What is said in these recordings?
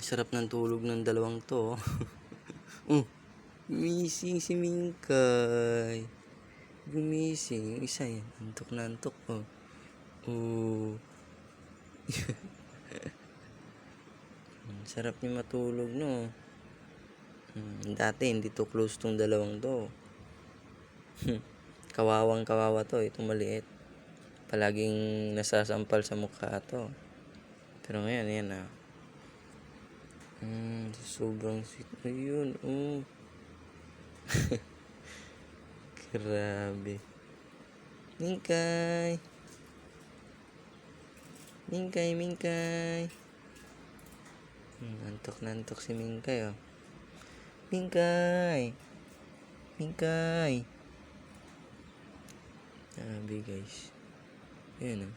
Sarap ng tulog ng dalawang to. Gumising si Mingkay. Gumising. Yung isa yan. Antok na antok. Sarap niya matulog, no? Dati hindi to close tong dalawang to. Kawawang kawawa to. Itong maliit. Palaging nasasampal sa mukha to. Pero ngayon, yan ah. Sobrang sweet. Ayun, Grabe. Mingkay. Mingkay. Antok na antok si Mingkay, oh. Mingkay. Grabe, guys. Ayan, oh.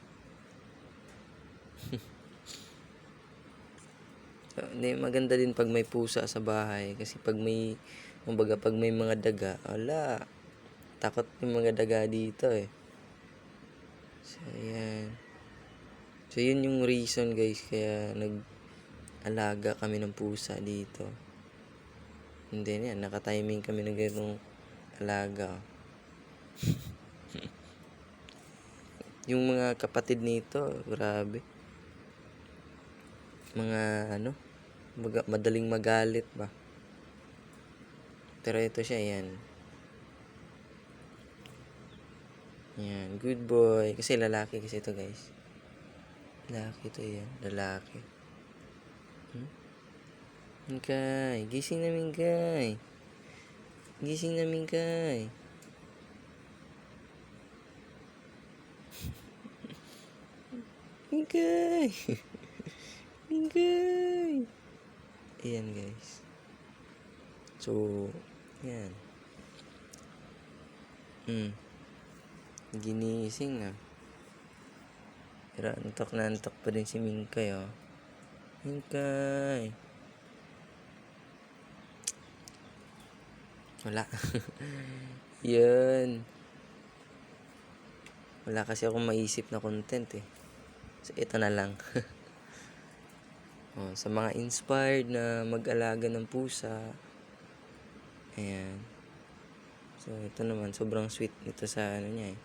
Hindi, maganda din pag may pusa sa bahay. Kasi pag may mga daga, wala. Takot yung mga daga dito, eh. So, ayan. So, yun yung reason, guys, kaya nag-alaga kami ng pusa dito. And then, yan, nakatiming kami ng ganung alaga. Yung mga kapatid nito, grabe. Madaling magalit ba. Pero ito siya, yan. Yan, good boy. Kasi lalaki kasi ito, guys. Lalaki ito, yan. Lalaki. Mingkay. Gising na, Mingkay. Mingkay. Ayan, guys. So, yan. Ginising na. Pero antok na antok pa din si Mingkay, oh. Mingkay. Wala. Yan. Wala kasi akong maisip na content, eh. So, ito na lang. Sa mga inspired na mag-alaga ng pusa. Ayan. So, ito naman. Sobrang sweet nito sa ano niya, eh.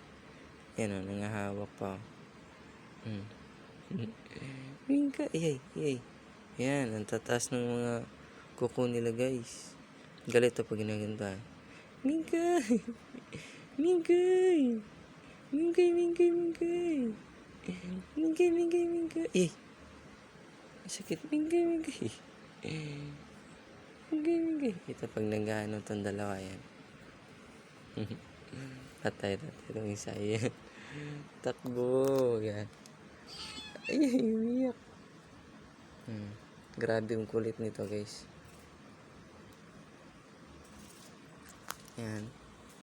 Ayan, oh. Nangahawak pa, oh. Mingkay. Yay. Ayan. Ang tataas ng mga kuko nila, guys. Galit to pag ginaganda. Mingkay. Sakit. Mingkay. Ito pag nag-ano tong dalawa, yan. Tatay itong isa, yan. Takbo. Yan. Ay, umiyak. Grabe yung kulit nito, guys. Yan.